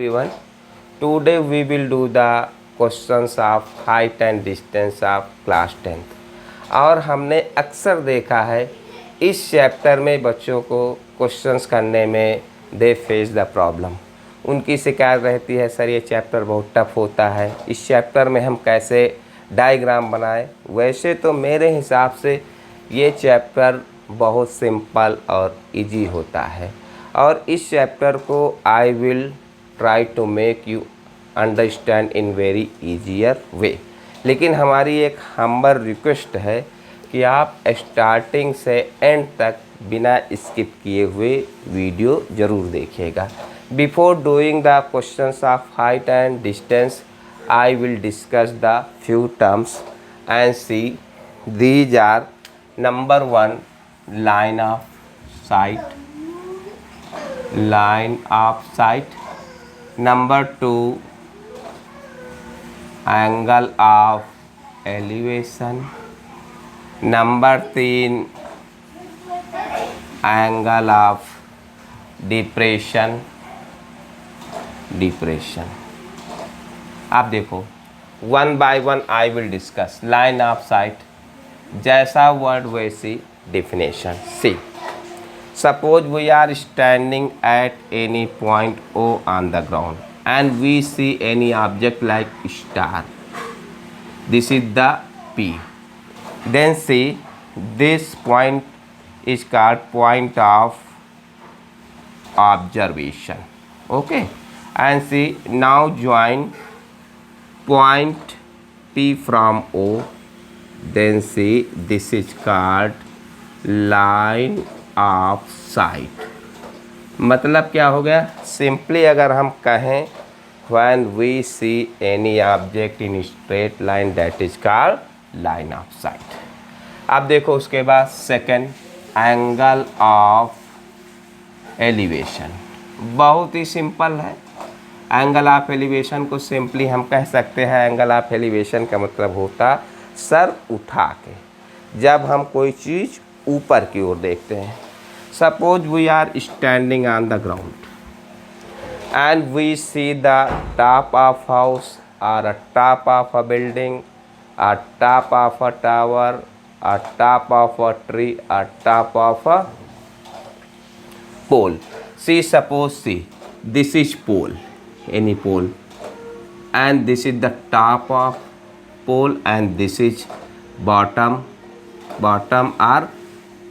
everyone. Today we will do the questions of height and distance of class 10th. और हमने अक्सर देखा है इस चैप्टर में बच्चों को क्वेश्चंस करने में दे फेस द प्रॉब्लम। उनकी शिकायत रहती है सर ये चैप्टर बहुत टफ होता है, इस चैप्टर में हम कैसे डायग्राम बनाएं। वैसे तो मेरे हिसाब से ये चैप्टर बहुत सिंपल और इजी होता है और इस चैप्टर को I will try to make you understand in very easier way. लेकिन हमारी एक हम्बल रिक्वेस्ट है कि आप स्टार्टिंग से एंड तक बिना स्किप किए हुए वीडियो ज़रूर देखिएगा। Before doing the questions of height and distance I will discuss the few terms and see these are number 1 line of sight, number 2 angle of elevation, number 3 angle of depression। आप देखो one by one I will discuss. Line of site, जैसा word वैसी definition। See, suppose we are standing at any point O on the ground and we see any object like star. This is the P. Then see, this point is called point of observation. Okay, and see now join point P from O. Then see this is called line of sight. मतलब क्या हो गया, simply अगर हम कहें when we see any object in straight line that is called line of sight. अब देखो उसके बाद सेकंड एंगल ऑफ एलिवेशन, बहुत ही सिंपल है। एंगल ऑफ एलिवेशन को सिंपली हम कह सकते हैं, एंगल ऑफ एलिवेशन का मतलब होता सर उठा के जब हम कोई चीज़ ऊपर की ओर देखते हैं। Suppose we are standing on the ground and we see the top of house और a top of a building, a top of a tower, a top of a tree, a top of a pole. See suppose see this is pole, any pole, and this is the top of pole and this is bottom or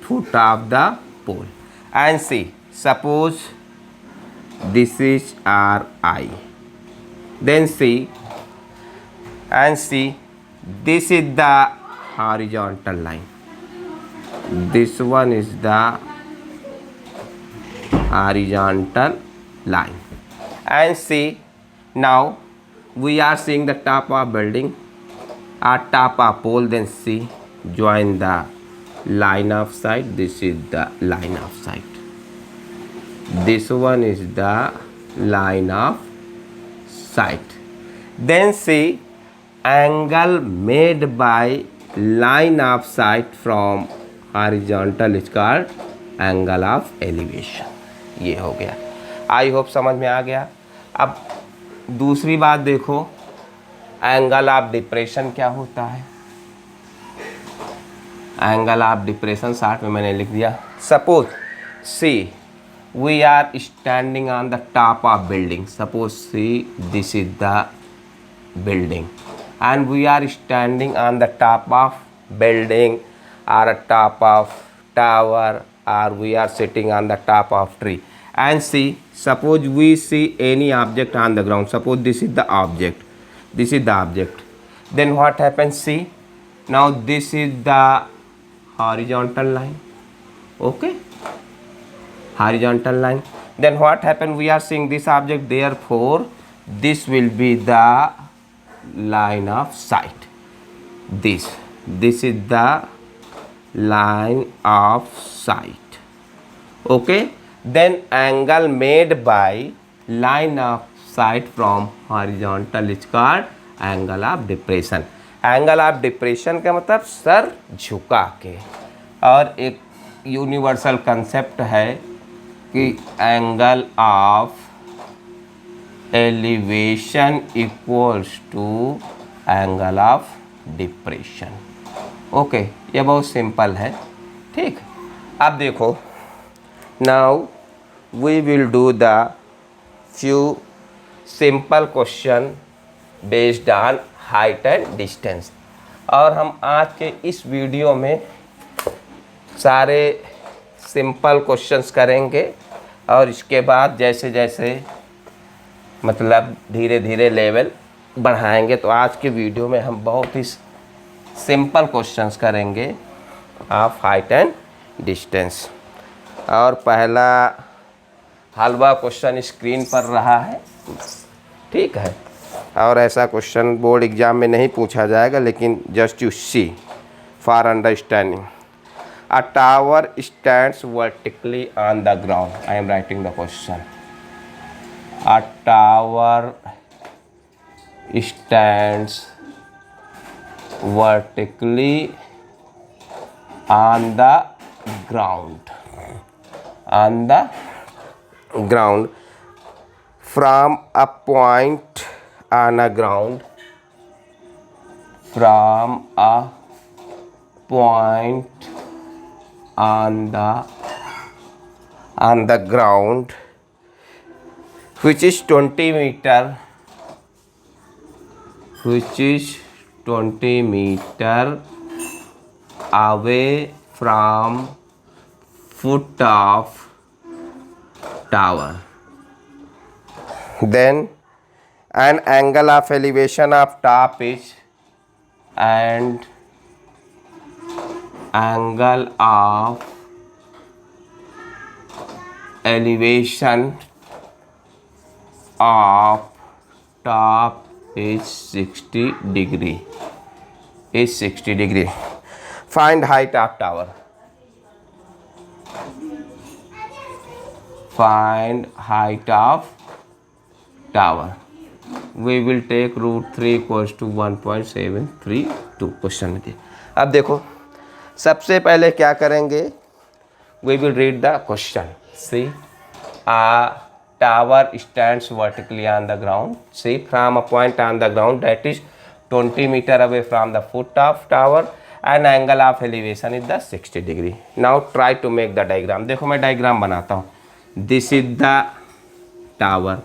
foot of the pole। and see suppose this is our eye, then see and see this is the horizontal line, this one is the horizontal line। and see now we are seeing the top of building or top of pole, then see join the line of sight, this is the line of sight, this one is the line of sight। then see angle made by line of sight from horizontal is called angle of elevation। ये हो गया, I hope समझ में आ गया। अब दूसरी बात देखो, एंगल ऑफ डिप्रेशन क्या होता है। एंगल ऑफ डिप्रेशन शॉर्ट में मैंने लिख दिया। Suppose see we are standing on the top of building, suppose see this is the building and we are standing on the top of building और a top of tower or we are sitting on the top of tree। and see suppose we see any object on the ground, suppose this is the object, this is the object, then what happens, see now this is the horizontal line, okay, horizontal line, then what happen, we are seeing this object, therefore this will be the line of sight, this is the line of sight, okay। then angle made by line of sight from horizontal is called angle of depression। Angle of depression का मतलब sir झुका के, और एक universal concept है कि angle of elevation equals to angle of depression. Okay, ये बहुत सिंपल है। ठीक, अब देखो, now we will do the few simple question based on height and distance. और हम आज के इस वीडियो में सारे सिंपल क्वेश्चंस करेंगे और इसके बाद जैसे जैसे मतलब धीरे धीरे लेवल बढ़ाएंगे। तो आज के वीडियो में हम बहुत ही सिंपल क्वेश्चंस करेंगे ऑफ हाइट एंड डिस्टेंस। और पहला हलवा क्वेश्चन स्क्रीन पर रहा है, ठीक है। और ऐसा क्वेश्चन बोर्ड एग्जाम में नहीं पूछा जाएगा, लेकिन just you see for understanding. A tower stands vertically on the ground. I am writing the question. A tower stands vertically on the ground. On the ground. From a point on a ground. From a point on the ground which is 20 meter, which is 20 meter away from foot of tower. Then an angle of elevation of top is, and angle of elevation of top is 60 degree. Is 60 degree. Find height of tower. Find height of tower. We will take √3 equals to 1.732 question में। अब देखो, सबसे पहले क्या करेंगे, we will read the question. See, a tower stands vertically on the ground. See, from a point on the ground that is 20 meter away from the foot of tower, and angle of elevation is the 60 degree. Now try to make the diagram. देखो मैं diagram बनाता हूँ। This is the tower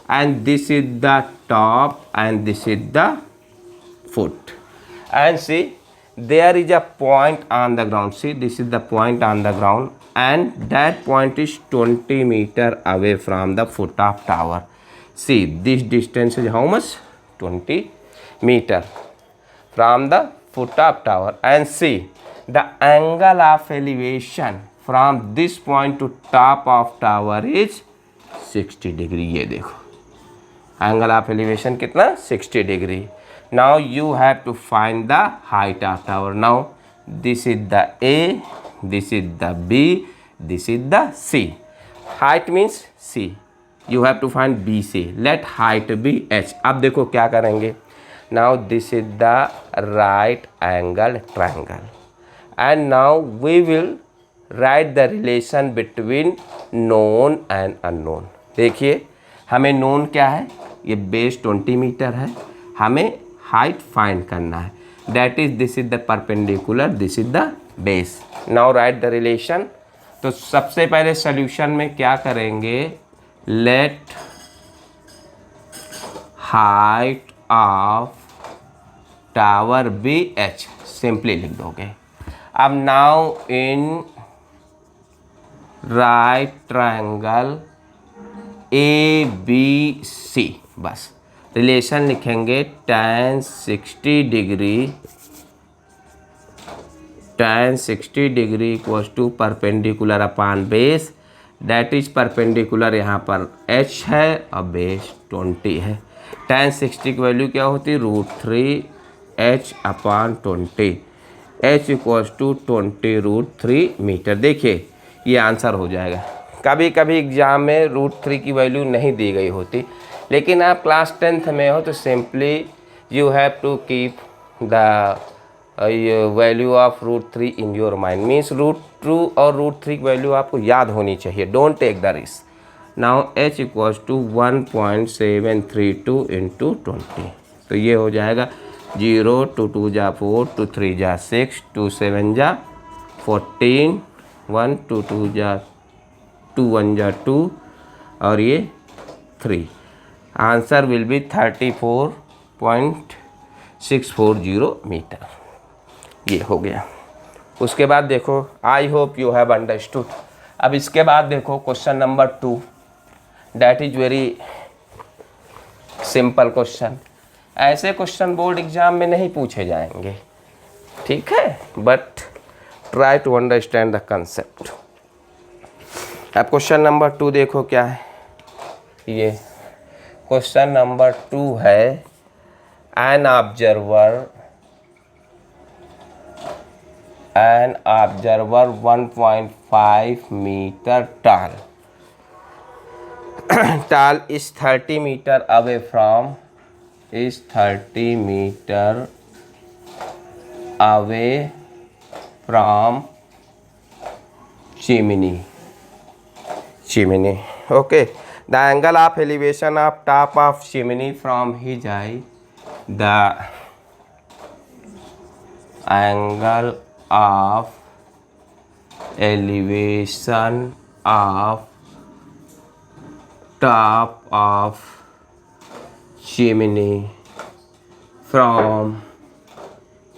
and this is the top and this is the foot. And see, there is a point on the ground. See, this is the point on the ground and that point is 20 meter away from the foot of tower. See, this distance is how much? 20 meter from the foot of tower. And see, the angle of elevation from this point to top of tower is 60 degree. ये देखो, angle of elevation कितना? 60 degree. Now you have to find the height of tower. Now this is the A, this is the B, this is the C. Height means C. You have to find BC. Let height be H. अब देखो क्या करेंगे. Now this is the right angle triangle. And now we will write the relation between known and unknown. देखिए, हमें known क्या है, ये base 20 metre है, हमें हाइट फाइंड करना है। That is this is the perpendicular, this is the base. Now write the relation. तो सबसे पहले सॉल्यूशन में क्या करेंगे, let height of tower be H, simply लिख दोगे। अब now in right triangle A B C, बस रिलेशन लिखेंगे। tan 60 degree equals to perpendicular upon base, that is perpendicular यहाँ पर h है और बेस 20 है। tan 60 की वैल्यू क्या होती है, √3h upon 20, h equals to 20√3 metre. देखिए ये आंसर हो जाएगा। कभी कभी एग्जाम में √3 की वैल्यू नहीं दी गई होती, लेकिन आप क्लास 10th में हो तो simply you have to keep the value of √3 in your mind. Means √2 और √3 की वैल्यू आपको याद होनी चाहिए। Don't take the risk. Now h equals to 1.732 into 20, तो ये हो जाएगा 0, 2 2 जा 4, 2 3 जा 6, 2 7 जा 14, 1 2 2 जा 2 1 जा 2 और ये 3। Answer will be 34.640 metre. ये हो गया। उसके बाद देखो, I hope you have understood. अब इसके बाद देखो question number 2, that is very simple question. ऐसे क्वेश्चन बोर्ड एग्जाम में नहीं पूछे जाएंगे, ठीक है, but try to understand the concept. अब क्वेश्चन नंबर 2 देखो क्या है। ये क्वेश्चन नंबर 2 है, an observer 1.5 meter tall is 30 meter away from chimney. Okay, the angle of elevation of top of chimney from his height, the angle of elevation of top of chimney from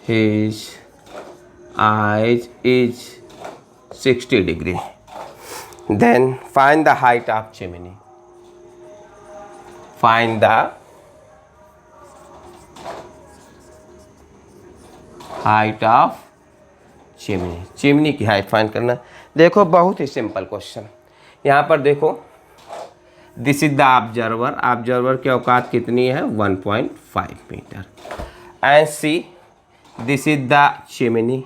his height is 60 degree. Then find the height of chimney. Find the height of chimney की height find करना। देखो बहुत ही simple question. यहाँ पर देखो, this is the observer की औकात कितनी है 1.5 metre. And see this is the chimney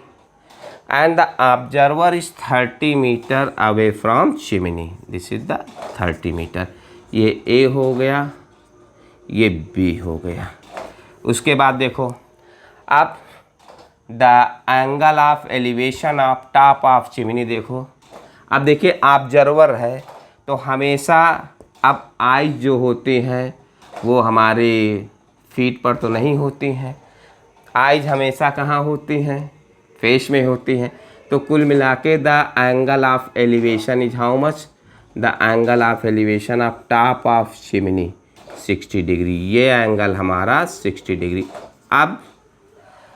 and the observer is 30 metre away from chimney. This is the 30 metre. ये ए हो गया, ये बी हो गया। उसके बाद देखो, आप the angle of elevation of top of chimney देखो। अब देखिए ऑब्जर्वर है तो हमेशा अब आइज जो होते हैं वो हमारे फीट पर तो नहीं होती हैं, आइज हमेशा कहाँ होती हैं, फेस में होती हैं। तो कुल मिला के the angle of elevation is how much, the angle of elevation of top of chimney 60 degree. ये एंगल हमारा 60 डिग्री।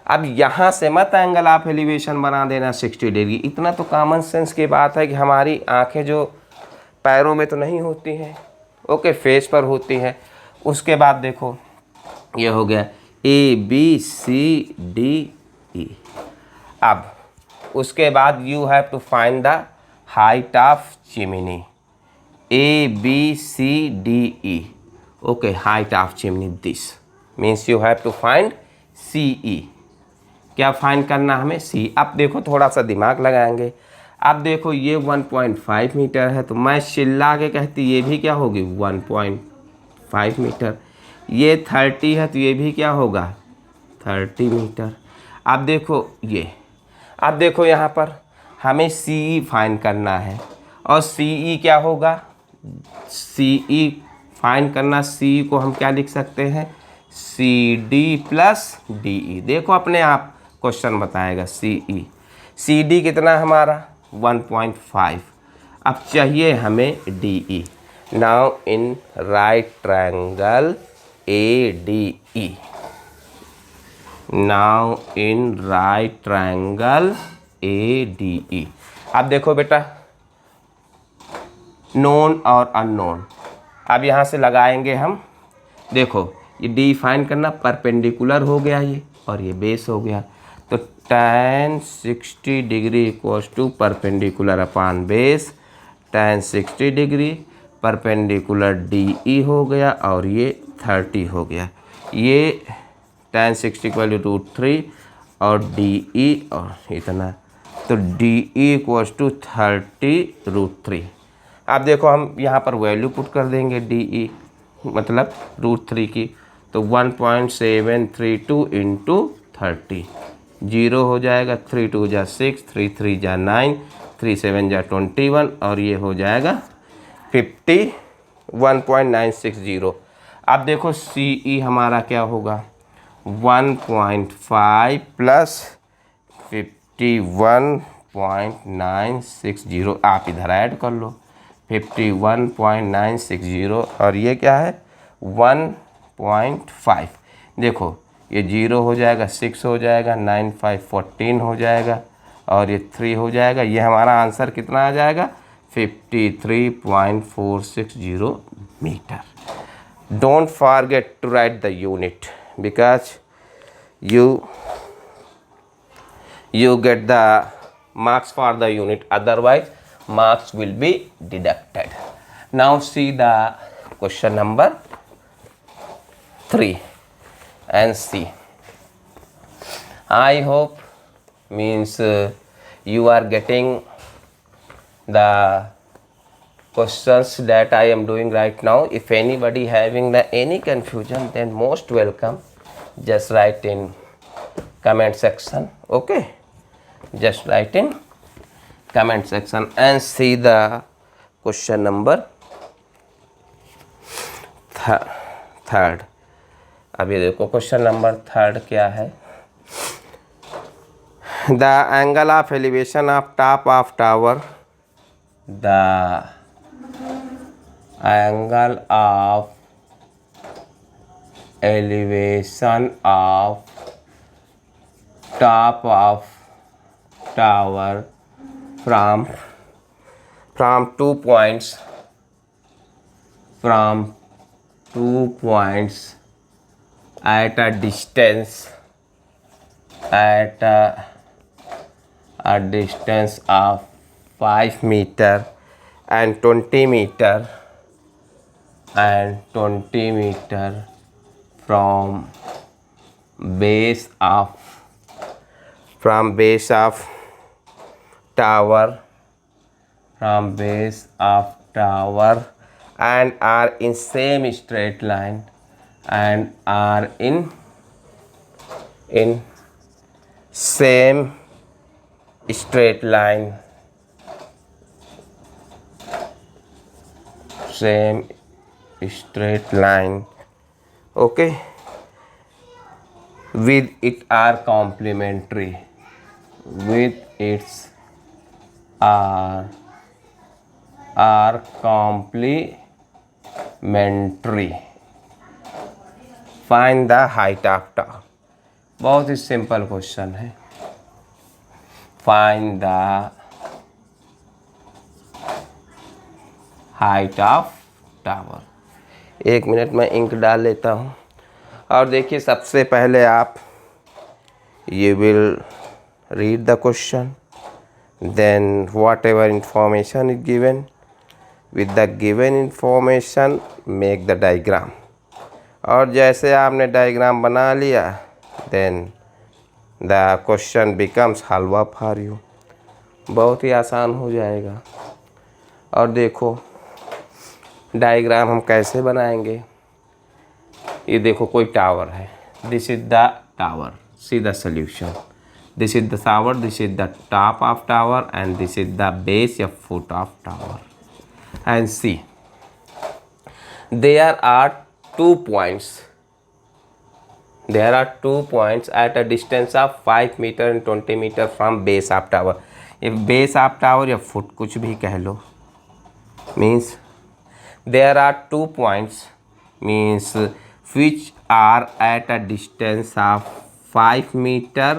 अब यहाँ से मत एंगल ऑफ एलिवेशन बना देना 60 डिग्री। इतना तो कॉमन सेंस की बात है कि हमारी आंखें जो पैरों में तो नहीं होती हैं, ओके, फेस पर होती है। उसके बाद देखो, ये हो गया ABCDE। अब उसके बाद you have to find the height of chimney. ABCDE, okay, height of chimney this means you have to find CE। क्या फाइंड करना हमें? C। अब देखो थोड़ा सा दिमाग लगाएंगे। अब देखो ये 1.5 मीटर है तो मैं चिल्ला के कहती ये भी क्या होगी 1.5 मीटर। ये 30 है तो ये भी क्या होगा 30 मीटर। अब देखो ये, अब देखो यहाँ पर हमें CE फाइंड करना है और CE क्या होगा, CE फाइंड करना, CE को हम क्या लिख सकते हैं CD प्लस DE। देखो अपने आप क्वेश्चन बताएगा CE, CD कितना हमारा 1.5। अब चाहिए हमें DE। Now in right triangle ADE, now in right triangle ADE। अब देखो बेटा, नोन और अननोन अब यहाँ से लगाएंगे हम। देखो ये डी फाइंड करना, परपेंडिकुलर हो गया ये और ये बेस हो गया, तो tan 60 degree equals to perpendicular upon base tan 60 degree perpendicular DE हो गया और ये 30 हो गया। ये tan 60 इक्वल टू √3 और DE और इतना, तो DE इक्वल्स टू 30 √3। अब देखो हम यहाँ पर वैल्यू पुट कर देंगे DE मतलब √3 की, तो 1.732 इंटू 30, 0 हो जाएगा, 3 2 जा 6, 3 3 जा 9, 3 7 जा 21 और ये हो जाएगा 50 1.960। अब देखो सी ई हमारा क्या होगा, 1.5 प्लस 51.960। आप इधर ऐड कर लो 51.960 और ये क्या है 1.5। देखो ये 0 हो जाएगा, 6 हो जाएगा, 9 5 14 हो जाएगा और ये 3 हो जाएगा। ये हमारा आंसर कितना आ जाएगा 53.460 metre. Don't forget to write the unit because you get the marks for the unit, otherwise marks will be deducted. Now see the question number 3 and see. I hope means you are getting the questions that I am doing right now. If anybody having any confusion, then most welcome, just write in comment section. Okay, just write in comment section and see the question number third. अब ये देखो question number 3 क्या है। The angle of elevation of top of tower, the angle of elevation of top of tower from 2 points, at a distance of 5 meter and 20 meter from base of tower and are in same straight line and are in same straight line, okay, with it are complementary, find the height of tower। बहुत ही simple question है। Find the height of tower. 1 minute में ink डाल लेता हूँ और देखिए सबसे पहले आप you will read the question, then whatever information is given, with the given information make the diagram। और जैसे आपने डायग्राम बना लिया then the question becomes halwa for you. बहुत ही आसान हो जाएगा। और देखो डायग्राम हम कैसे बनाएंगे। ये देखो कोई टावर है, this is the tower, see the solution. This is the tower, this is the top of tower and this is the base या foot of tower. And see there are 2 points at a distance of 5 meter and 20 meter from base of tower। if base of tower या foot कुछ भी कह लो, means there are 2 points means which are at a distance of 5 meter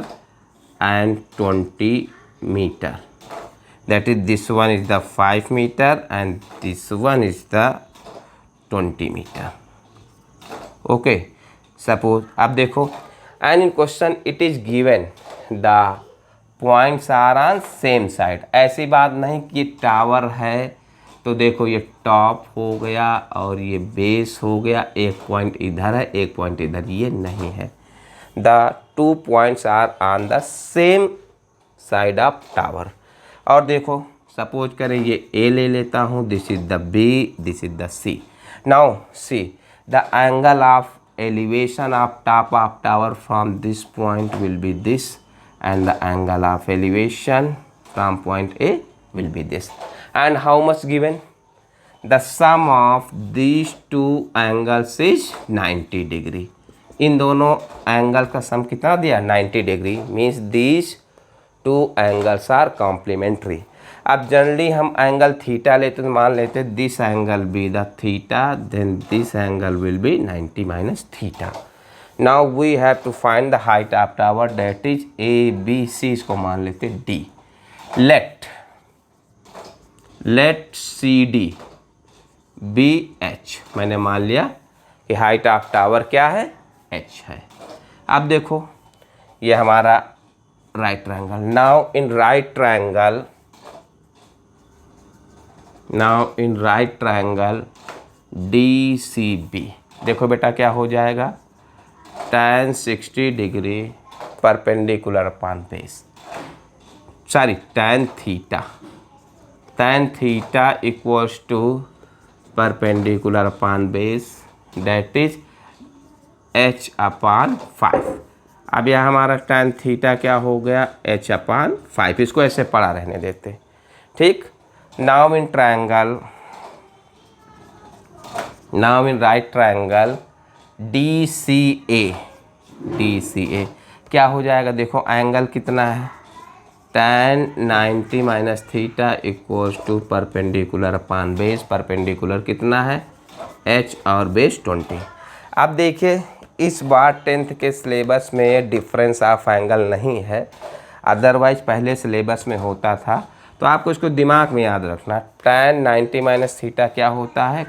and 20 meter। that is this one is the 5 meter and this one is the 20 meter। okay, suppose अब देखो and in question it is given the points are on same side। ऐसी बात नहीं कि tower है तो देखो ये टॉप हो गया और ये बेस हो गया, एक पॉइंट इधर है एक पॉइंट इधर, ये नहीं है। The 2 points are on the same side of tower. और देखो सपोज करें ये ए ले लेता हूँ, this is the B, this is the C. Now see the angle of elevation of top of tower from this point will be this and the angle of elevation from point A will be this। and how much given? The sum of these two angles is 90 degree. इन दोनों angle का sum कितना दिया 90 degree, means these two angles are complementary. अब generally हम angle theta लेते तो मान लेते this angle be the theta, then this angle will be 90 minus theta. Now we have to find the height of tower, that is A B C, इसको मान लेते D. Let C D B H, मैंने मान लिया कि height of tower क्या है H है। अब देखो ये हमारा right triangle. Now in right triangle D C B, देखो बेटा क्या हो जाएगा, tan 60 degree perpendicular upon base, sorry tan theta equals to perpendicular upon base, that is h upon 5। अब यह हमारा tan थीटा क्या हो गया h अपॉन 5, इसको ऐसे पड़ा रहने देते, ठीक। Now in right triangle D C A क्या हो जाएगा, देखो एंगल कितना है tan 90 minus theta equals to perpendicular upon base, perpendicular कितना है h और बेस 20। अब देखिए इस बार 10th के सिलेबस में डिफरेंस ऑफ एंगल नहीं है, अदरवाइज पहले सिलेबस में होता था, तो आपको इसको दिमाग में याद रखना। tan 90 माइनस थीटा क्या होता है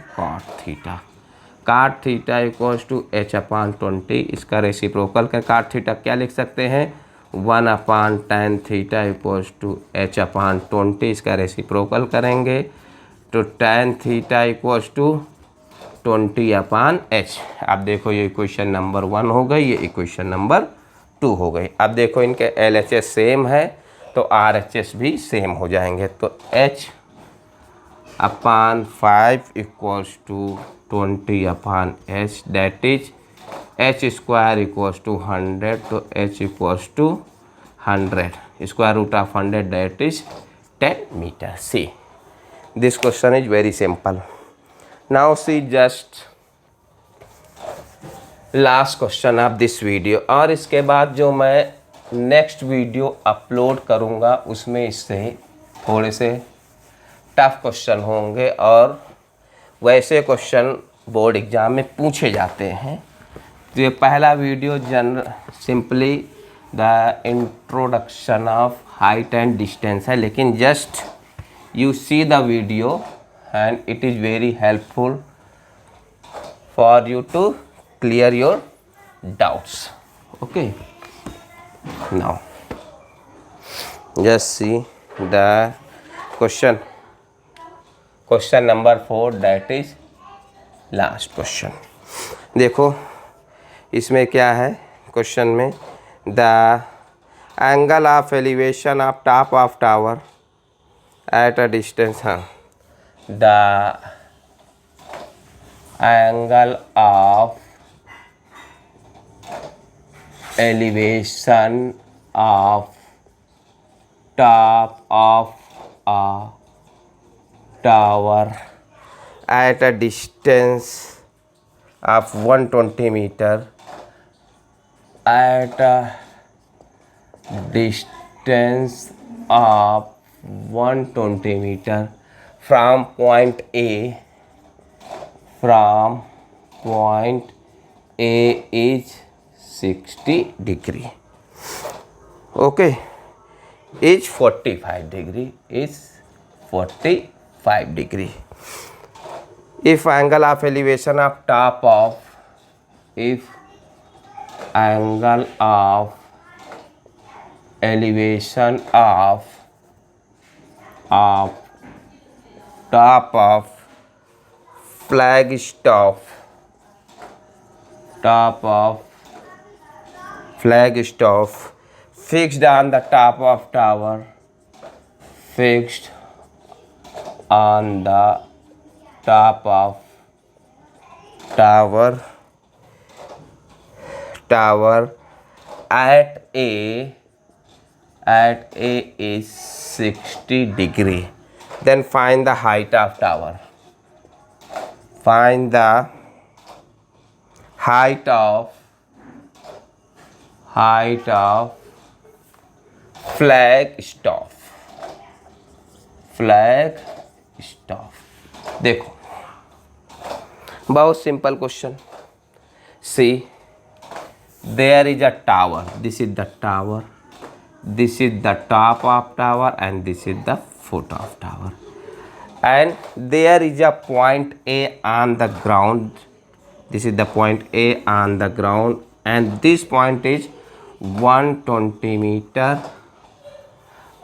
cot theta equals to h upon 20, इसका रेसिप्रोकल का cot थीटा क्या लिख सकते हैं 1 upon tan theta equals to h upon 20, इसका रेसिप्रोकल करेंगे तो tan theta equals to 20 upon h। अब देखो ये इक्वेशन नंबर 1 हो गई, ये इक्वेशन नंबर 2 हो गई। अब देखो इनके LHS सेम है तो RHS भी सेम हो जाएंगे, तो h upon 5 equals to 20 upon h, that is h square equals to 100, तो h equals to 100 square root of 100, that is 10 metre. See this question is very simple. Now see just last question of this video, और इसके बाद जो मैं next video upload करूँगा उसमें इससे थोड़े से टफ क्वेश्चन होंगे और वैसे क्वेश्चन बोर्ड एग्ज़ाम में पूछे जाते हैं। तो ये पहला video simply the introduction of height and distance है, लेकिन just you see the video and it is very helpful for you to clear your doubts. Okay, now just see the question number 4, that is last question। देखो इसमें क्या है question में, the angle of elevation of top of tower at a distance, हाँ, the angle of elevation of top of a tower at a distance of 120 meter, at a distance of 120 meter from point A is 60 degree. Okay, is 45 degree, is 45 degree. If angle of elevation of top of, if angle of elevation of top of flagstaff, fixed on the top of tower, fixed on the top of tower at A is 60 degree, then find the height of tower. find the height of flag staff। देखो बहुत simple question. See there is a tower, this is the tower, this is the top of tower and this is the foot of tower, and there is a point A on the ground, this is the point A on the ground, and this point is 120 meter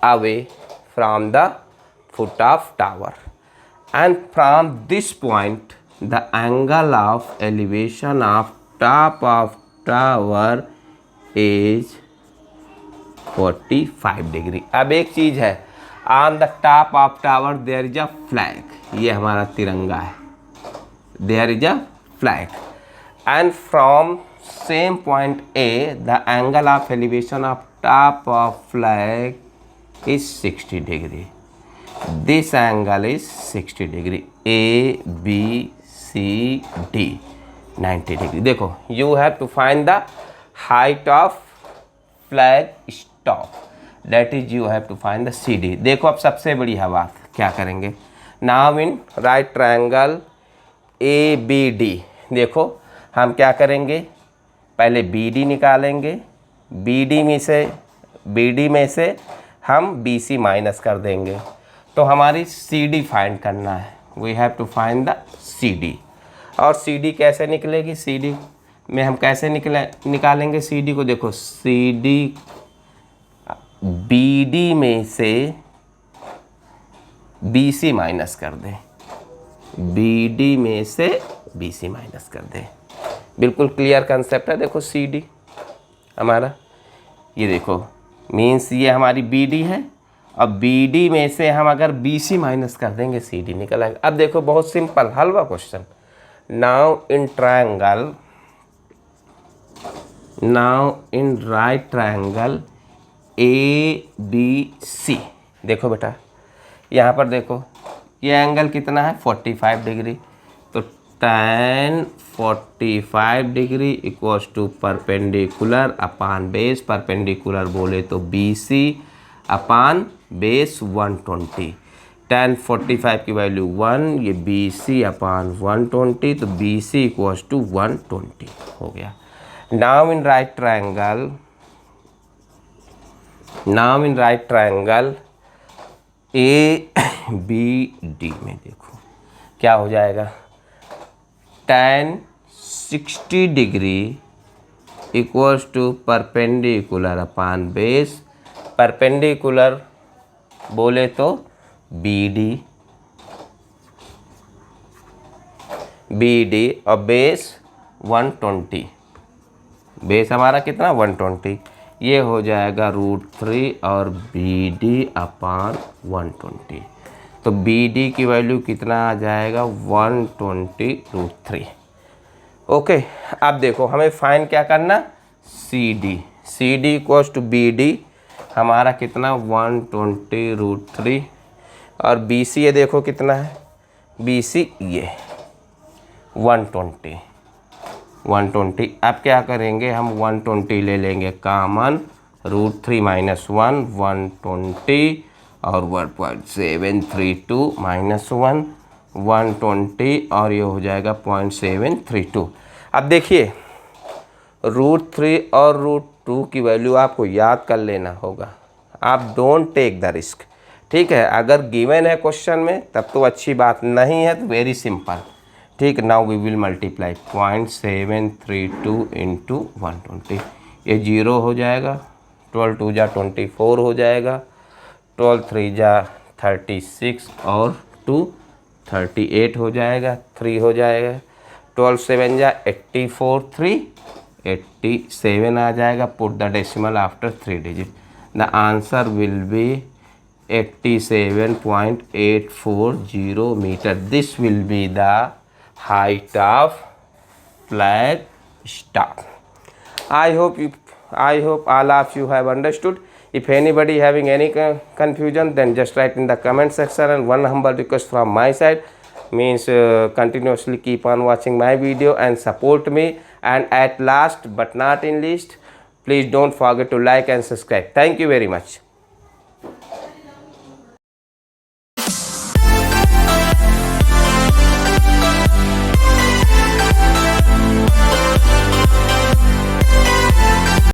away from the foot of tower, and from this point the angle of elevation of top of tower is 45 degree. अब एक चीज़ है, on the top of tower there is a flag, ये हमारा तिरंगा है, there is a flag, and from same point A the angle of elevation of top of flag is 60 degree, this angle is 60 degree, A B C D 90 degree. देखो you have to find the height of flag stop, that is you have to find the C D. देखो अब सबसे बड़ी है बात, क्या करेंगे, now in right triangle A B D, देखो हम क्या करेंगे, पहले बी डी निकालेंगे, बी डी में से हम बी सी माइनस कर देंगे, तो हमारी सी डी फाइंड करना है, we have to find the C D. और सी डी कैसे निकलेगी, सी डी में हम कैसे निकालेंगे सी डी को, देखो सी डी बी डी में से बी सी माइनस कर दें, बी डी में से बी सी माइनस कर दें, बिल्कुल क्लियर कंसेप्ट है। देखो सी डी हमारा, ये देखो मीन्स ये हमारी बी डी है, अब बी डी में से हम अगर बी सी माइनस कर देंगे सी डी निकल आएगा। अब देखो बहुत simple halwa question, now in triangle, now in right triangle A B C, देखो बेटा यहाँ पर देखो ये एंगल कितना है 45 डिग्री, तो tan 45 degree equals to perpendicular upon base, perpendicular बोले तो B C upon base 120, tan 45 की वैल्यू 1, ये बी सी अपान 120, तो बी सी इक्वल्स टू 120 हो गया। Now in right triangle, now in right triangle A B D में देखो क्या हो जाएगा, tan 60 degree equals to perpendicular upon base, perpendicular बोले तो बी डी और बेस 120, बेस हमारा कितना 120, ये हो जाएगा √3 और बी डी अपान 120, तो बी डी की वैल्यू कितना आ जाएगा 120 √3। ओके अब देखो हमें फाइंड क्या करना, C D equals to B D हमारा कितना 120 √3, और बी सी ये देखो कितना है, बी सी ये 120। अब क्या करेंगे, हम 120 ले लेंगे कॉमन, √3 - 1 120 और 1.732 -1 120 और ये हो जाएगा 0.732। अब देखिए √3 और √2 की वैल्यू आपको याद कर लेना होगा, आप डोंट टेक द रिस्क, ठीक है। अगर गिवन है क्वेश्चन में तब तो अच्छी बात, नहीं है तो वेरी सिंपल, ठीक। नाउ वी विल मल्टीप्लाई 0.732 × 120, ये 0 हो जाएगा, 12 2 जा 24 हो जाएगा, 12 3 जा 36 और 2 38 हो जाएगा, 3 हो जाएगा, 12 7 जा 84 3 87 आ जाएगा, put the decimal after 3 digit, the answer will be 87.840 metre, this will be the height of flag staff. I hope all of you have understood. If anybody having any confusion, then just write in the comment section, and one humble request from my side, means continuously keep on watching my video and support me. And at last but not in least, please don't forget to like and subscribe. Thank you very much.